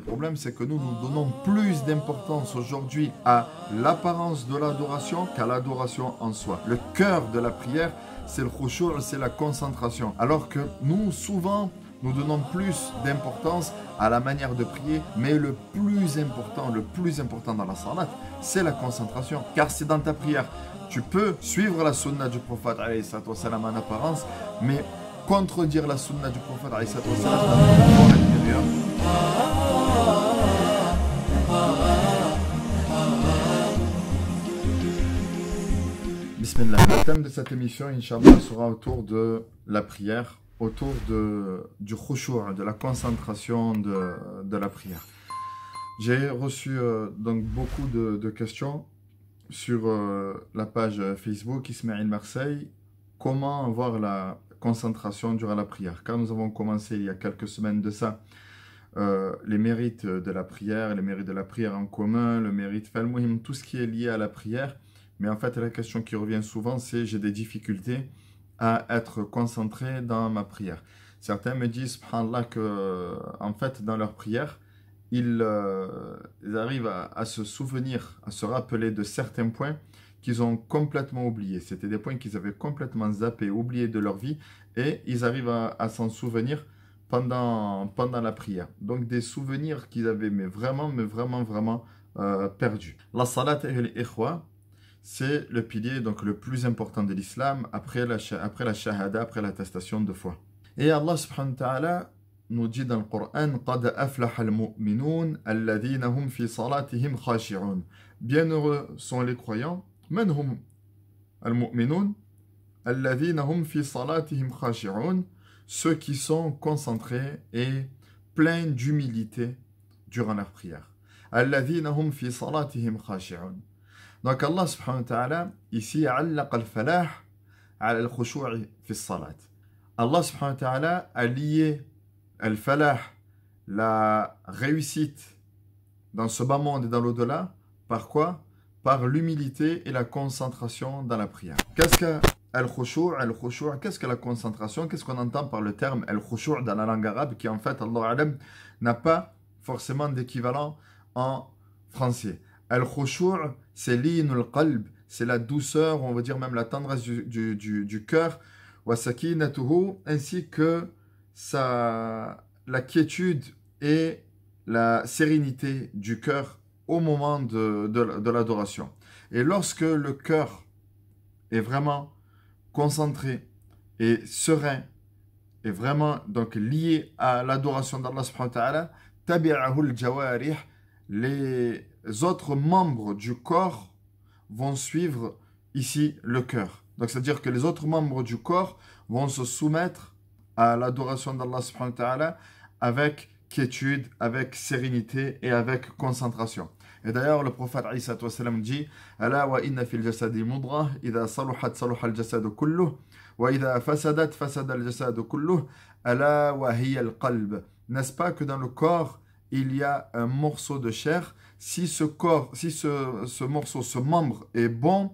problème, c'est que nous donnons plus d'importance aujourd'hui à l'apparence de l'adoration qu'à l'adoration en soi. Le cœur de la prière, c'est le khushu', c'est la concentration. Alors que nous, souvent, nous donnons plus d'importance à la manière de prier, mais le plus important dans la salat, c'est la concentration. Car c'est dans ta prière, tu peux suivre la sunna du prophète en apparence, mais contredire la sunna du prophète dans ton intérieur. Bismillah. Le thème de cette émission, Inch'Allah, sera autour de la prière, autour du khushu', de la concentration de la prière. J'ai reçu donc beaucoup de questions sur la page Facebook Ismaël Marseille. Comment avoir la concentration durant la prière? Car nous avons commencé il y a quelques semaines de ça, les mérites de la prière, les mérites de la prière en commun, le mérite falmuhim, tout ce qui est lié à la prière. Mais en fait, la question qui revient souvent, c'est j'ai des difficultés à être concentré dans ma prière. Certains me disent, subhanallah, que en fait, dans leur prière, ils arrivent à se souvenir, à se rappeler de certains points qu'ils ont complètement oubliés. C'était des points qu'ils avaient complètement zappés, oubliés de leur vie, et ils arrivent à s'en souvenir pendant la prière. Donc des souvenirs qu'ils avaient vraiment perdus. La salat et l'ikhwa, c'est le pilier donc le plus important de l'islam après la shahada, après l'attestation de foi. Et Allah subhanahu wa ta'ala nous dit dans le Coran, قَدْ أَفْلَحَ الْمُؤْمِنُونَ الَّذِينَ هُمْ فِي صَلَاتِهِمْ خَاشِعُونَ. Bienheureux sont les croyants, من هم المؤمنون الذين هم في صلاتهم خاشعون, ceux qui sont concentrés et pleins d'humilité durant leur prière. الذين هم في صلاتهم خاشعون. Donc Allah subhanahu wa ta'ala ici علق الفلاح على الخشوع في الصلاة. Allah subhanahu wa ta'ala a lié al-falah, la réussite dans ce bas monde et dans l'au-delà, par quoi? Par l'humilité et la concentration dans la prière. Qu'est-ce que al-khushu'? Al-khushu', qu'est-ce que la concentration? Qu'est-ce qu'on entend par le terme al-khushu' dans la langue arabe, qui en fait, Allah alam, n'a pas forcément d'équivalent en français. Al-khushu', c'est linul qalb, c'est la douceur, on va dire même la tendresse du cœur, wa sakinatuhu, ainsi que la quiétude et la sérénité du cœur au moment de l'adoration. Et lorsque le cœur est vraiment concentré et serein, et vraiment donc lié à l'adoration d'Allah subhanahu wa ta'ala, tabi'ahu al-jawarih, les autres membres du corps vont suivre ici le cœur. Donc c'est-à-dire que les autres membres du corps vont se soumettre à l'adoration d'Allah subhanahu wa ta'ala avec quiétude, avec sérénité et avec concentration. Et d'ailleurs, le prophète Isa dit Ala wa inna fil jasadi mudra, idha saluhat saluha al jasadu kulluh, wa idha fasadat fasada al jasadu kulluh, ala wa hiya al qalb. N'est-ce pas que dans le corps, il y a un morceau de chair? Si ce morceau, ce membre est bon,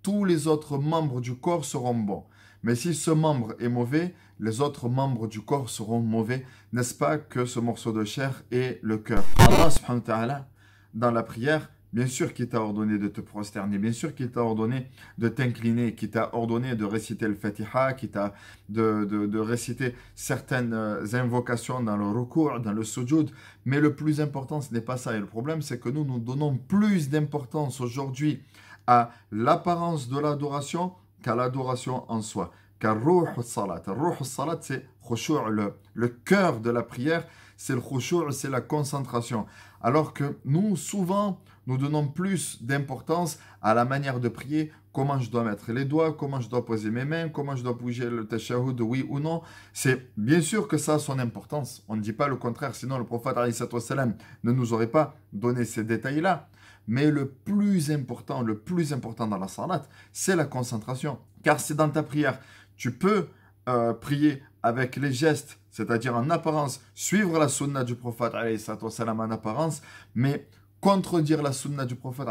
tous les autres membres du corps seront bons. Mais si ce membre est mauvais, les autres membres du corps seront mauvais. N'est-ce pas que ce morceau de chair est le cœur? Allah subhanahu wa ta'ala, dans la prière, bien sûr qu'il t'a ordonné de te prosterner, bien sûr qu'il t'a ordonné de t'incliner, qu'il t'a ordonné de réciter le Fatiha, qu'il t'a de réciter certaines invocations dans le ruku', dans le sujoud. Mais le plus important, ce n'est pas ça. Et le problème, c'est que nous donnons plus d'importance aujourd'hui à l'apparence de l'adoration qu'à l'adoration en soi. Car ruh salat, c'est khushu', le cœur de la prière, c'est le khushu', c'est la concentration. Alors que nous, souvent, nous donnons plus d'importance à la manière de prier, comment je dois mettre les doigts, comment je dois poser mes mains, comment je dois bouger le tashahhud, oui ou non. C'est bien sûr que ça a son importance. On ne dit pas le contraire, sinon le prophète ne nous aurait pas donné ces détails-là. Mais le plus important dans la salat, c'est la concentration. Car c'est dans ta prière. Tu peux prier avec les gestes, c'est-à-dire en apparence, suivre la sunna du prophète en apparence, mais contredire la sunna du prophète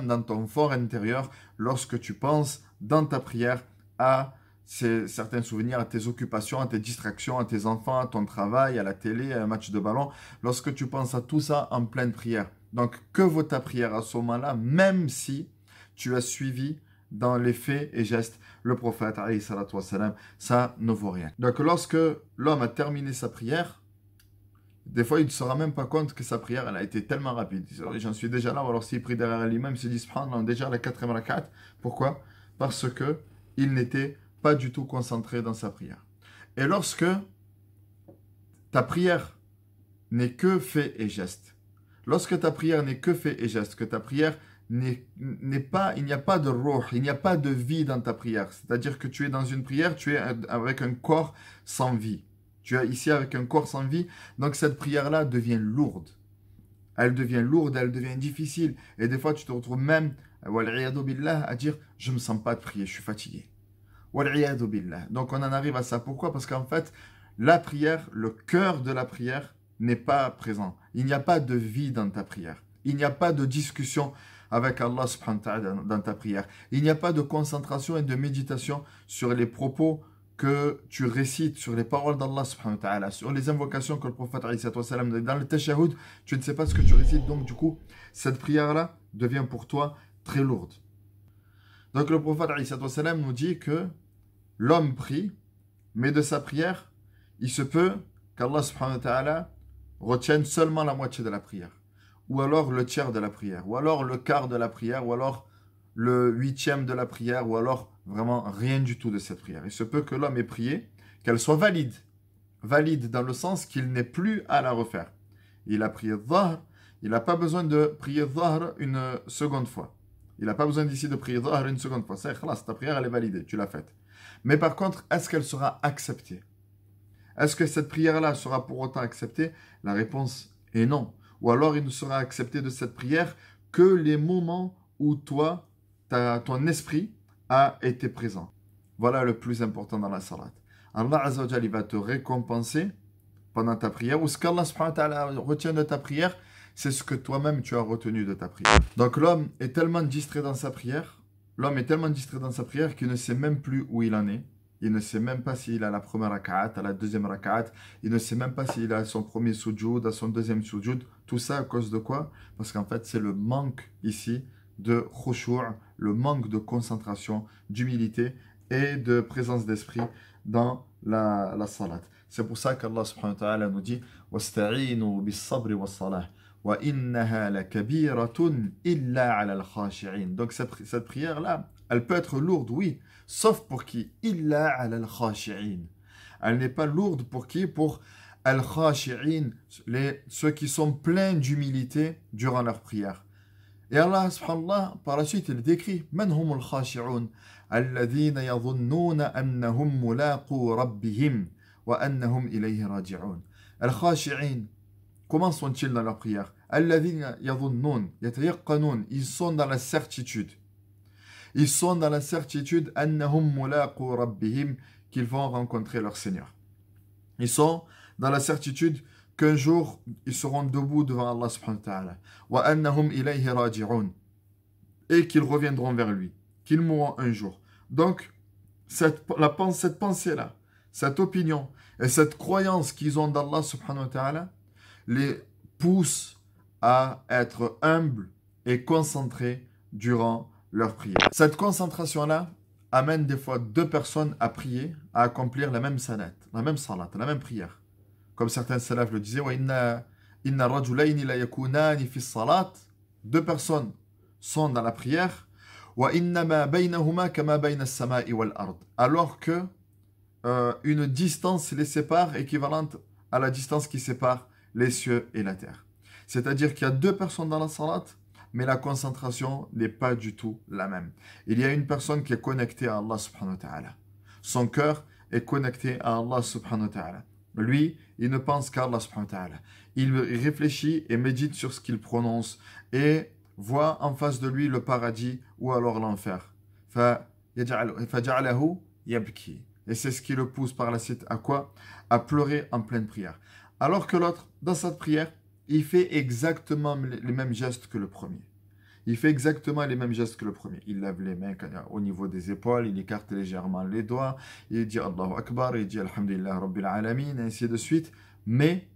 dans ton fort intérieur lorsque tu penses dans ta prière à certains souvenirs, à tes occupations, à tes distractions, à tes enfants, à ton travail, à la télé, à un match de ballon, lorsque tu penses à tout ça en pleine prière. Donc, que vaut ta prière à ce moment-là, même si tu as suivi dans les faits et gestes le prophète, alayhi salatu wassalam, ça ne vaut rien. Donc, lorsque l'homme a terminé sa prière, des fois, il ne se rend même pas compte que sa prière, elle a été tellement rapide. J'en suis déjà là, ou alors s'il prie derrière l'imam, il se dit, subhanallah, déjà à la 4e rakat. Pourquoi? Parce que il n'était pas du tout concentré dans sa prière. Et lorsque ta prière n'est que fait et geste, lorsque ta prière n'est que fait et geste, que ta prière n'est pas, il n'y a pas de ruh, il n'y a pas de vie dans ta prière. C'est-à-dire que tu es dans une prière, tu es avec un corps sans vie. Tu es ici avec un corps sans vie, donc cette prière-là devient lourde. Elle devient lourde, elle devient difficile. Et des fois, tu te retrouves même, wal'iyadu billah, à dire, je ne me sens pas de prier, je suis fatigué. Wal'iyadu billah. Donc on en arrive à ça. Pourquoi? Parce qu'en fait, la prière, le cœur de la prière n'est pas présent. Il n'y a pas de vie dans ta prière. Il n'y a pas de discussion avec Allah subhanahu wa ta'ala dans ta prière. Il n'y a pas de concentration et de méditation sur les propos que tu récites, sur les paroles d'Allah subhanahu wa ta'ala, sur les invocations que le prophète alayhi salam donne. Dans le tashahhud, tu ne sais pas ce que tu récites, donc du coup, cette prière-là devient pour toi très lourde. Donc le prophète alayhi salam nous dit que l'homme prie, mais de sa prière, il se peut qu'Allah subhanahu wa ta'ala retienne seulement la moitié de la prière, ou alors le tiers de la prière, ou alors le quart de la prière, ou alors le 8e de la prière, ou alors vraiment rien du tout de cette prière. Il se peut que l'homme ait prié, qu'elle soit valide. Valide dans le sens qu'il n'est plus à la refaire. Il a prié Dhahr, il n'a pas besoin de prier Dhahr une seconde fois. Il n'a pas besoin d'ici de prier Dhahr une seconde fois. C'est khlas, ta prière elle est validée, tu l'as faite. Mais par contre, est-ce qu'elle sera acceptée? Est-ce que cette prière-là sera pour autant acceptée? La réponse est non. Ou alors il ne sera accepté de cette prière que les moments où toi, ton esprit a été présent. Voilà le plus important dans la salat. Allah Azza wa Jalla, il va te récompenser pendant ta prière, ou ce qu'Allah subhanahu wa ta'ala retient de ta prière, c'est ce que toi-même tu as retenu de ta prière. Donc l'homme est tellement distrait dans sa prière, qu'il ne sait même plus où il en est. Il ne sait même pas s'il a la première rak'at, à la deuxième rak'at. Il ne sait même pas s'il a son premier sujoud, à son deuxième sujoud. Tout ça à cause de quoi? Parce qu'en fait, c'est le manque ici de khushu', le manque de concentration, d'humilité et de présence d'esprit dans la salat. C'est pour ça qu'Allah subhanahu wa ta'ala nous dit « Wasta'inu bis-sabri was-salah wa innaha lakabiratun illa 'ala al-khashi'in » Donc cette prière-là, elle peut être lourde, oui, sauf pour qui? Illa 'ala al-khashi'in. Elle n'est pas lourde pour qui? Pour al-khashi'in, ceux qui sont pleins d'humilité durant leur prière. Et Allah subhanallah, par la suite, il décrit Man humul khashi'un alladhina yadhunnuna annahum mulaqu rabbihim wa annahum ilayhi raji'un. Al-khashi'in, comment sont-ils dans leur prière? Alladhina yadhunnun, yatayaqqanun, ils sont dans la certitude. Ils sont dans la certitude annahum mulaqu rabbihim, qu'ils vont rencontrer leur Seigneur. Ils sont dans la certitude qu'un jour, ils seront debout devant Allah subhanahu wa ta'ala. Wa annahum ilayhi raji'un. Et qu'ils reviendront vers lui. Qu'ils mourront un jour. Donc, cette pensée-là, cette opinion et cette croyance qu'ils ont d'Allah subhanahu wa ta'ala les pousse à être humbles et concentrés durant leur prière. Cette concentration-là amène des fois deux personnes à prier, à accomplir la même salat, la même prière. Comme certains salafs le disaient, deux personnes sont dans la prière, alors que une distance les sépare équivalente à la distance qui sépare les cieux et la terre. C'est-à-dire qu'il y a deux personnes dans la salat, mais la concentration n'est pas du tout la même. Il y a une personne qui est connectée à Allah subhanahu wa ta'ala. Son cœur est connecté à Allah subhanahu wa ta'ala. Lui, il ne pense qu'à Allah subhanahu wa ta'ala. Il réfléchit et médite sur ce qu'il prononce et voit en face de lui le paradis ou alors l'enfer. Et c'est ce qui le pousse par la suite à quoi? À pleurer en pleine prière. Alors que l'autre, dans cette prière, il fait exactement les mêmes gestes que le premier. il fait exactement les mêmes gestes que le premier. Il lève les mains au niveau des épaules, il écarte légèrement les doigts, il dit Allahu Akbar, il dit Alhamdulillah Rabbil Alamin, et ainsi de suite. Mais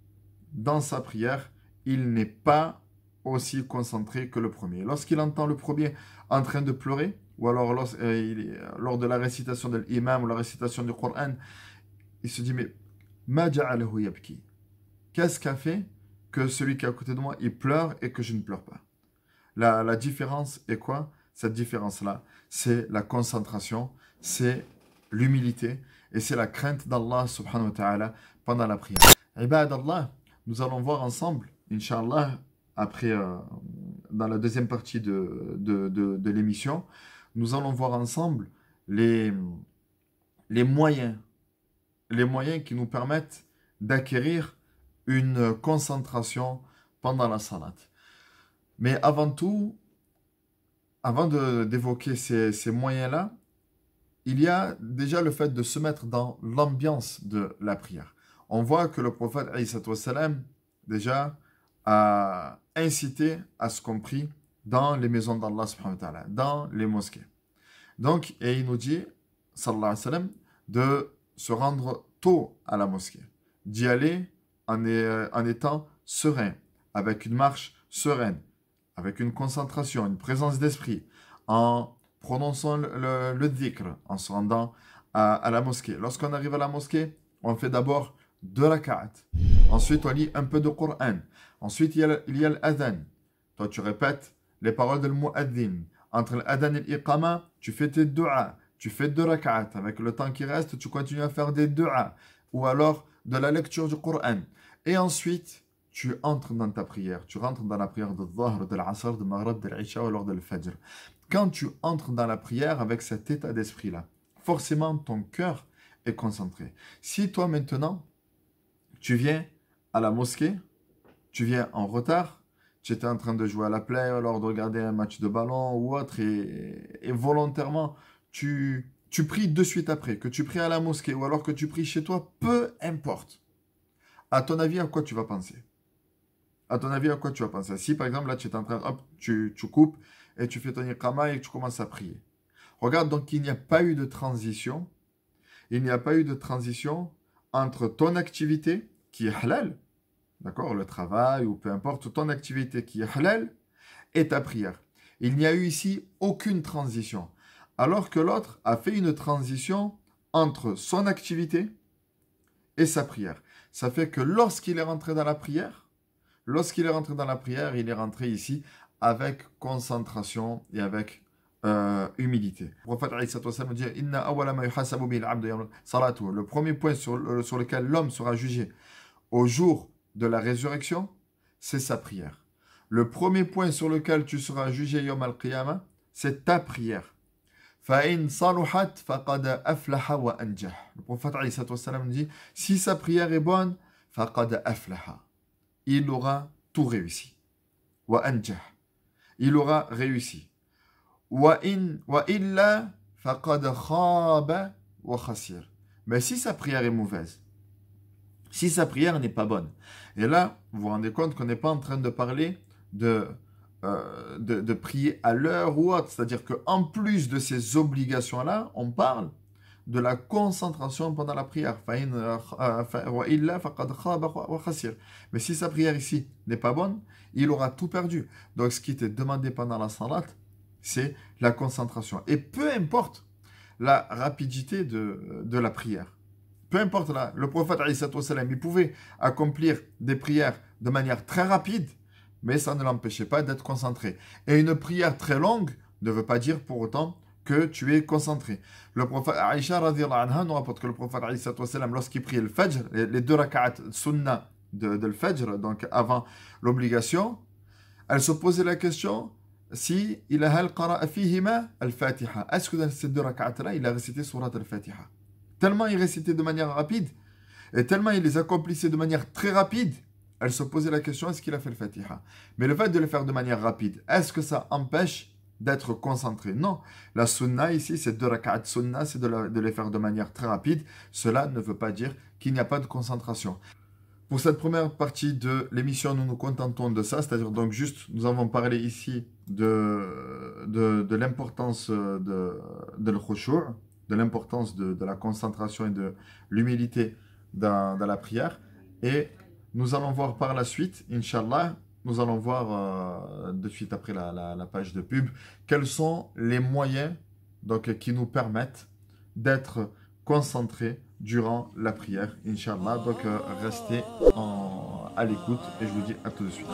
dans sa prière, il n'est pas aussi concentré que le premier. Lorsqu'il entend le premier en train de pleurer, ou alors lors de la récitation de l'imam ou la récitation du Coran, il se dit, mais ma ja'alahu yabki. Qu'est-ce qu'a fait que celui qui est à côté de moi, il pleure et que je ne pleure pas? La différence est quoi? Cette différence-là, c'est la concentration, c'est l'humilité et c'est la crainte d'Allah subhanahu wa ta'ala pendant la prière. Ibad Allah, nous allons voir ensemble, Inch'Allah, après, dans la deuxième partie de l'émission, nous allons voir ensemble les moyens qui nous permettent d'acquérir une concentration pendant la salat. Mais avant tout, avant d'évoquer ces moyens-là, il y a déjà le fait de se mettre dans l'ambiance de la prière. On voit que le prophète, déjà, a incité à ce qu'on prie dans les maisons d'Allah, subhanahu wa ta'ala, dans les mosquées. Donc, et il nous dit, sallallahu alayhi wa sallam, de se rendre tôt à la mosquée, d'y aller en étant serein, avec une marche sereine, avec une concentration, une présence d'esprit, en prononçant le dhikr, en se rendant à la mosquée. Lorsqu'on arrive à la mosquée, on fait d'abord 2 rak'at. Ensuite, on lit un peu de Coran. Ensuite, il y a l'adhan. Toi, tu répètes les paroles de l'mu'adhin. Entre l'adhan et l'iqama, tu fais tes du'a. Tu fais 2 rak'at. Avec le temps qui reste, tu continues à faire des du'a. Ou alors de la lecture du Coran. Et ensuite, tu entres dans ta prière. Tu rentres dans la prière de Dhahr, de l'Asr, de Maghrib, de l'Isha ou alors de l'Fajr. Quand tu entres dans la prière avec cet état d'esprit-là, forcément, ton cœur est concentré. Si toi, maintenant, tu viens à la mosquée, tu viens en retard, tu étais en train de jouer à la play, alors de regarder un match de ballon ou autre, et volontairement, tu pries de suite après, que tu pries à la mosquée ou alors que tu pries chez toi, peu importe. À ton avis, à quoi tu vas penser? À ton avis, à quoi tu vas penser? Si par exemple, là, tu es en train, hop, tu coupes et tu fais ton iqama et tu commences à prier. Regarde, donc il n'y a pas eu de transition. Il n'y a pas eu de transition entre ton activité qui est halal, d'accord, le travail ou peu importe, ton activité qui est halal et ta prière. Il n'y a eu ici aucune transition. Alors que l'autre a fait une transition entre son activité et sa prière. Ça fait que lorsqu'il est rentré dans la prière, il est rentré ici avec concentration et avec humilité. Le prophète nous dit le premier point sur lequel l'homme sera jugé au jour de la résurrection, c'est sa prière. Le premier point sur lequel tu seras jugé yawm al-qiyamah, c'est ta prière. Le prophète nous dit si sa prière est bonne, il aura tout réussi. Il aura réussi. Mais si sa prière est mauvaise, si sa prière n'est pas bonne, et là, vous vous rendez compte qu'on n'est pas en train de parler de prier à l'heure ou autre, c'est-à-dire qu'en plus de ces obligations-là, on parle de la concentration pendant la prière. Mais si sa prière ici n'est pas bonne, il aura tout perdu. Donc ce qui était demandé pendant la salat, c'est la concentration. Et peu importe la rapidité de la prière, peu importe le prophète, il pouvait accomplir des prières de manière très rapide, mais ça ne l'empêchait pas d'être concentré. Et une prière très longue ne veut pas dire pour autant que tu es concentré. Le prophète Aïcha radhiyallahu anha nous rapporte que le prophète lorsqu'il priait le Fajr, les 2 rak'at sunnah de le Fajr, donc avant l'obligation, elle se posait la question si il a qara'a fihima al-Fatiha. Est-ce que dans ces 2 rak'at-là, il a récité surat al-Fatiha? Tellement il récitait de manière rapide, et tellement il les accomplissait de manière très rapide, elle se posait la question, est-ce qu'il a fait le Fatiha? Mais le fait de le faire de manière rapide, est-ce que ça empêche d'être concentré? Non. La sunna ici, c'est 2 rak'at sunna, c'est de les faire de manière très rapide. Cela ne veut pas dire qu'il n'y a pas de concentration. Pour cette première partie de l'émission, nous nous contentons de ça, c'est-à-dire donc juste, nous avons parlé ici de l'importance de le khushu', de l'importance de la concentration et de l'humilité dans la prière. Et nous allons voir par la suite, Inch'Allah, nous allons voir de suite après la page de pub, quels sont les moyens donc, qui nous permettent d'être concentrés durant la prière, Inch'Allah. Donc restez à l'écoute et je vous dis à tout de suite.